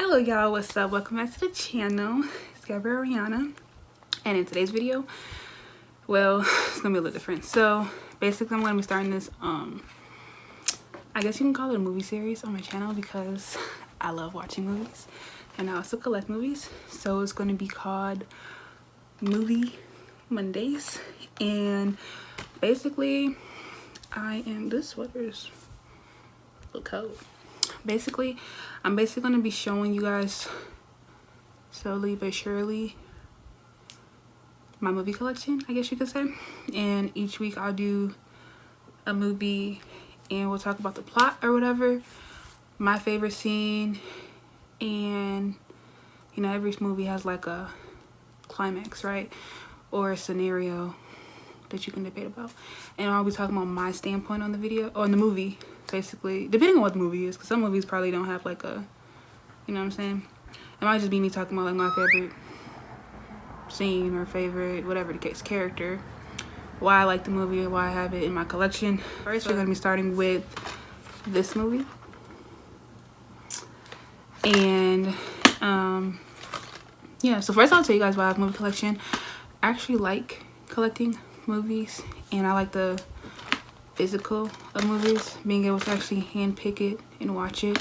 Hello y'all, what's up? Welcome back to the channel. It's Gabrielle Ariana, and in today's video, well, it's gonna be a little different. So basically I'm gonna be starting this I guess you can call it a movie series on my channel because I love watching movies and I also collect movies. So it's gonna be called Movie Mondays, and basically this sweater's a little cold. Basically, I'm going to be showing you guys slowly but surely my movie collection, I guess you could say. And each week I'll do a movie and we'll talk about the plot or whatever, my favorite scene, and you know, every movie has like a climax, right? Or a scenario that you can debate about. And I'll be talking about my standpoint on the video, or on the movie, basically, depending on what the movie is, because some movies probably don't have like a, you know what I'm saying? It might just be me talking about like my favorite scene or favorite, whatever the case, character, why I like the movie, why I have it in my collection. First, we're gonna be starting with this movie. And yeah, so first I'll tell you guys why I have a movie collection. I actually like collecting movies, and I like the physical of movies, being able to actually hand pick it and watch it.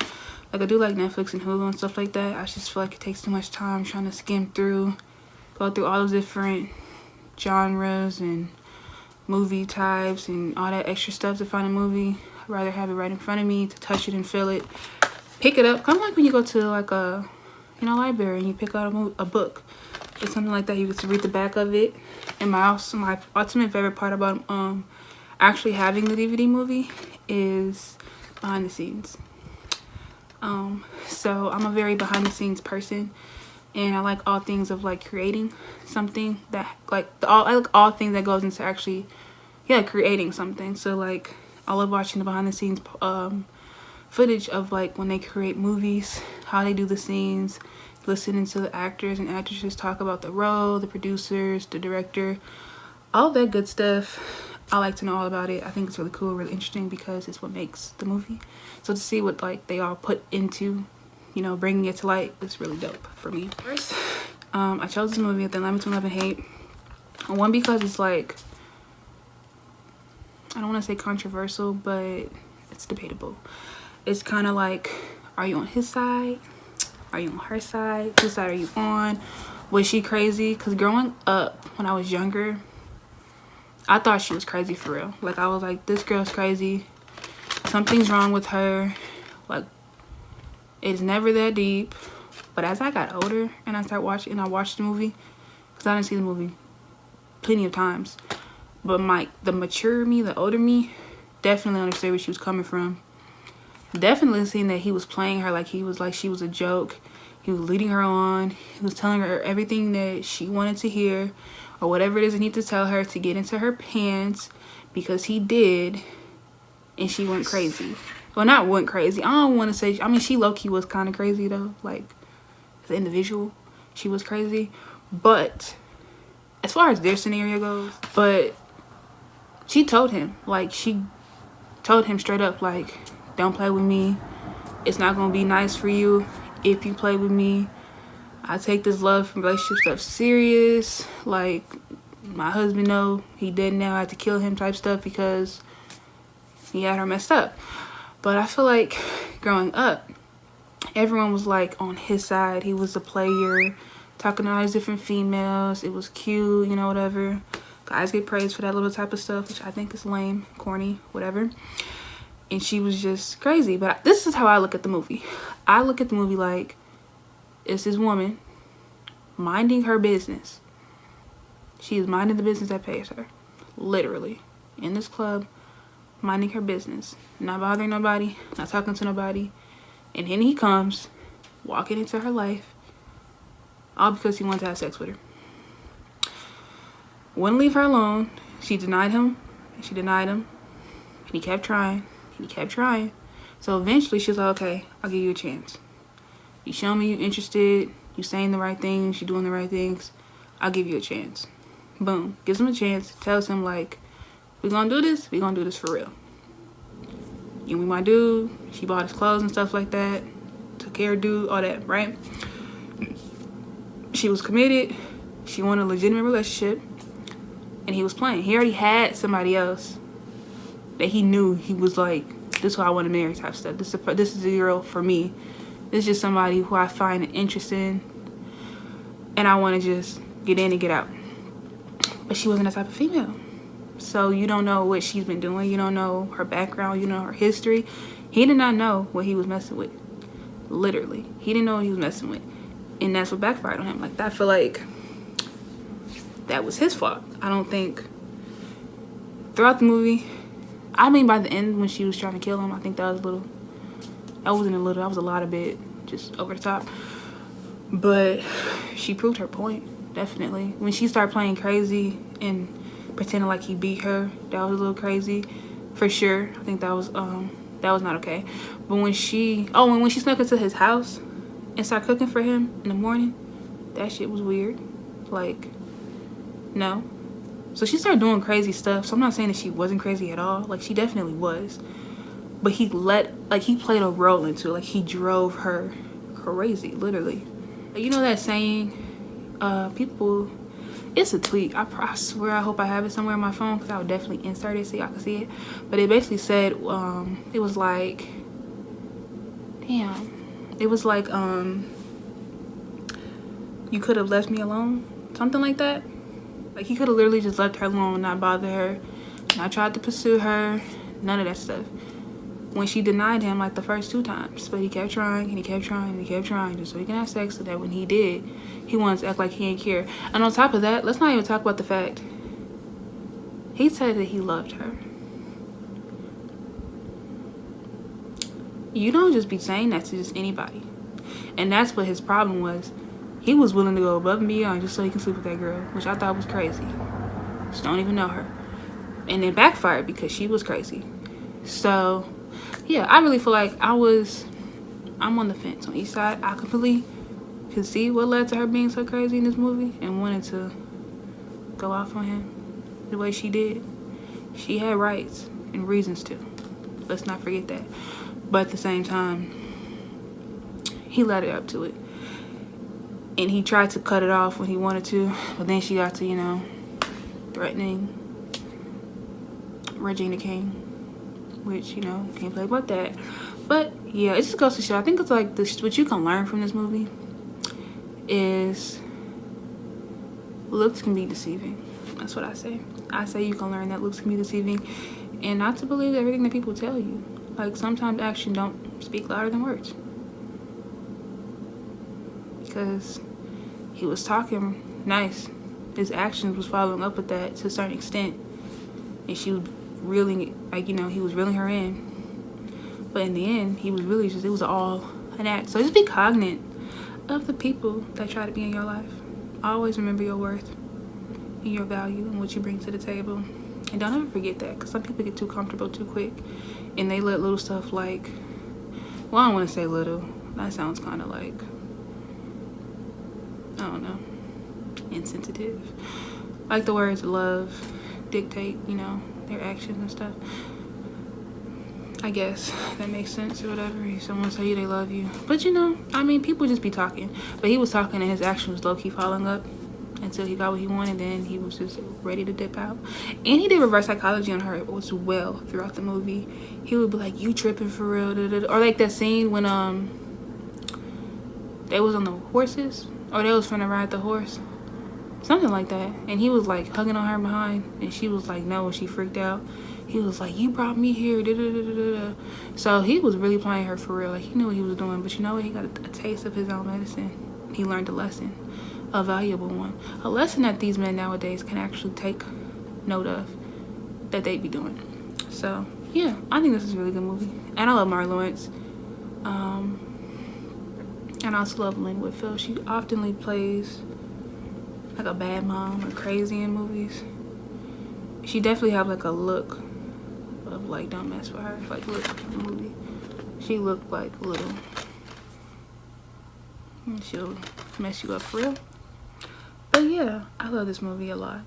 Like I do like Netflix and Hulu and stuff like that. I just feel like it takes too much time trying to skim through, go through all those different genres and movie types and all that extra stuff to find a movie. I'd rather have it right in front of me to touch it and feel it, pick it up. Kind of like when you go to like a, you know, library and you pick out a book. It's something like that. You get to read the back of it. And my ultimate favorite part about actually having the DVD movie is behind the scenes. So I'm a very behind the scenes person, and I like all things of like creating something, that like I like all things that goes into actually creating something. So like I love watching the behind the scenes footage of like when they create movies, how they do the scenes, listening to the actors and actresses talk about the role, the producers, the director, all that good stuff. I like to know all about it. I think it's really cool, really interesting, because it's what makes the movie. So to see what like they all put into, you know, bringing it to light is really dope for me. First, I chose this movie, The Line Between Love and Hate. One, because it's like, I don't want to say controversial, but it's debatable. It's kind of like, are you on his side? Are you on her side? Whose side are you on? Was she crazy? Because growing up, when I was younger, I thought she was crazy for real. Like, I was like, this girl's crazy. Something's wrong with her. Like, it's never that deep. But as I got older and I started watching, and I watched the movie, because I didn't see the movie plenty of times, but the mature me, the older me, definitely understood where she was coming from. Definitely seen that he was playing her like she was a joke. He was leading her on. He was telling her everything that she wanted to hear, or whatever it is he needed to tell her to get into her pants, because he did, and she went crazy. Well, not went crazy. I don't want to say, I mean, she low-key was kind of crazy though. Like, as an individual, she was crazy. But as far as their scenario goes, but she told him, like, she told him straight up, like, don't play with me. It's not gonna be nice for you if you play with me. I take this love and relationship stuff serious. Like, my husband know he dead now. I had to kill him type stuff because he had her messed up. But I feel like growing up, everyone was like on his side. He was a player, talking to all these different females. It was cute, you know, whatever. Guys get praised for that little type of stuff, which I think is lame, corny, whatever. And she was just crazy. But this is how I look at the movie. I look at the movie like, it's this woman minding her business. She is minding the business that pays her. Literally. In this club, minding her business. Not bothering nobody, not talking to nobody. And then he comes, walking into her life, all because he wanted to have sex with her. Wouldn't leave her alone. She denied him, and she denied him. And he kept trying, and he kept trying. So eventually she was like, okay, I'll give you a chance. You show me you're interested, you saying the right things, you doing the right things, I'll give you a chance. Boom. Gives him a chance, tells him like, we're gonna do this for real. And we my dude, she bought his clothes and stuff like that, took hairdo, all that, right? She was committed. She wanted a legitimate relationship. And he was playing. He already had somebody else that he knew he was like, this is who I want to marry type stuff. This is a girl for me. This is just somebody who I find an interest in. And I want to just get in and get out. But she wasn't that type of female. So you don't know what she's been doing. You don't know her background. You don't know her history. He did not know what he was messing with. Literally. He didn't know what he was messing with. And that's what backfired on him. Like, I feel like that was his fault. I don't think throughout the movie, I mean by the end when she was trying to kill him, I think that was a little, that wasn't a little, that was a lot of bit, just over the top. But she proved her point, definitely. When she started playing crazy and pretending like he beat her, that was a little crazy, for sure. I think that was not okay. But when she snuck into his house and started cooking for him in the morning, that shit was weird. Like, no. So she started doing crazy stuff. So I'm not saying that she wasn't crazy at all. Like, she definitely was. But he played a role into it. Like, he drove her crazy, literally. You know that saying, people, it's a tweet. I swear, I hope I have it somewhere on my phone because I would definitely insert it so y'all can see it. But it basically said, it was like, damn. It was like, you could have left me alone. Something like that. Like, he could have literally just left her alone, not bother her, not tried to pursue her, none of that stuff. When she denied him, like, the first 2 times. But he kept trying, and he kept trying, and he kept trying, just so he can have sex, so that when he did, he wanted to act like he didn't care. And on top of that, let's not even talk about the fact, he said that he loved her. You don't just be saying that to just anybody. And that's what his problem was. He was willing to go above and beyond just so he can sleep with that girl, which I thought was crazy. Just don't even know her. And it backfired because she was crazy. So, yeah, I really feel like I'm on the fence on each side. I completely could see what led to her being so crazy in this movie and wanted to go off on him the way she did. She had rights and reasons to. Let's not forget that. But at the same time, he led her up to it. And he tried to cut it off when he wanted to. But then she got to, you know, threatening Regina King. Which, you know, can't play about that. But, yeah, it just goes to show. I think it's like this, what you can learn from this movie is looks can be deceiving. That's what I say. I say you can learn that looks can be deceiving. And not to believe everything that people tell you. Like, sometimes action don't speak louder than words. Because he was talking nice. His actions was following up with that to a certain extent. And she was reeling, like, you know, he was reeling her in. But in the end, he was really just, it was all an act. So just be cognizant of the people that try to be in your life. Always remember your worth and your value and what you bring to the table. And don't ever forget that, because some people get too comfortable too quick. And they let little stuff like, well, I don't want to say little. That sounds kind of like, I don't know, insensitive. Like the words love dictate, you know, their actions and stuff. I guess that makes sense or whatever. If someone tell you they love you. But, you know, I mean, people just be talking. But he was talking and his action was low-key following up until he got what he wanted. Then he was just ready to dip out. And he did reverse psychology on her as well throughout the movie. He would be like, you tripping for real? Da, da, da. Or like that scene when they was on the horses. Or they was finna ride the horse. Something like that. And he was like hugging on her behind. And she was like, no. And she freaked out. He was like, you brought me here. Da, da, da, da, da. So he was really playing her for real. Like, he knew what he was doing. But you know what? He got a taste of his own medicine. He learned a lesson. A valuable one. A lesson that these men nowadays can actually take note of. That they be doing. So, yeah. I think this is a really good movie. And I love Martin Lawrence. And I also love Lynn Whitfield. She often plays like a bad mom or crazy in movies. She definitely have like a look of like, don't mess with her. Like, look at the movie. She looked like little. And she'll mess you up for real. But yeah, I love this movie a lot.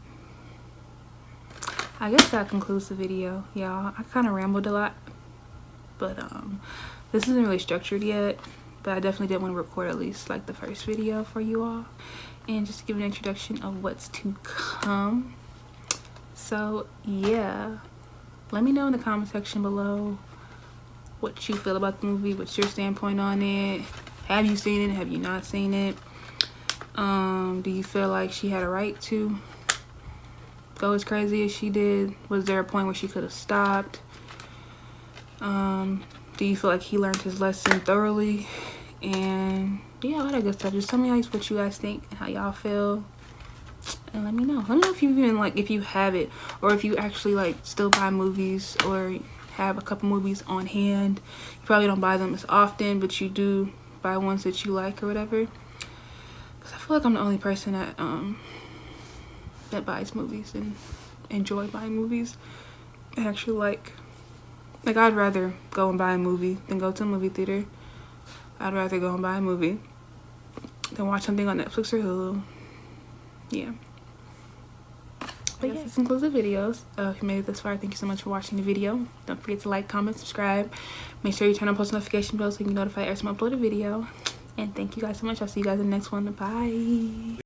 I guess that concludes the video, y'all. I kind of rambled a lot. But this isn't really structured yet. but I definitely did want to record at least like the first video for you all and just give an introduction of what's to come. So yeah, let me know in the comment section below what you feel about the movie, what's your standpoint on it. Have you seen it? Have you not seen it? Do you feel like she had a right to go as crazy as she did? Was there a point where she could have stopped? Do you feel like he learned his lesson thoroughly? And yeah, all that good stuff. Just tell me what you guys think and how y'all feel, and let me know. Let me know if you even like, if you have it, or if you actually like still buy movies or have a couple movies on hand. You probably don't buy them as often, but you do buy ones that you like or whatever. Because I feel like I'm the only person that that buys movies and enjoy buying movies and actually like I'd rather go and buy a movie than go to a movie theater. I'd rather go and buy a movie than watch something on Netflix or Hulu. Yeah. But yeah, this concludes the videos. If you made it this far, thank you so much for watching the video. Don't forget to like, comment, subscribe. Make sure you turn on post notification bell so you can be notified every time I upload a video. And thank you guys so much. I'll see you guys in the next one. Bye.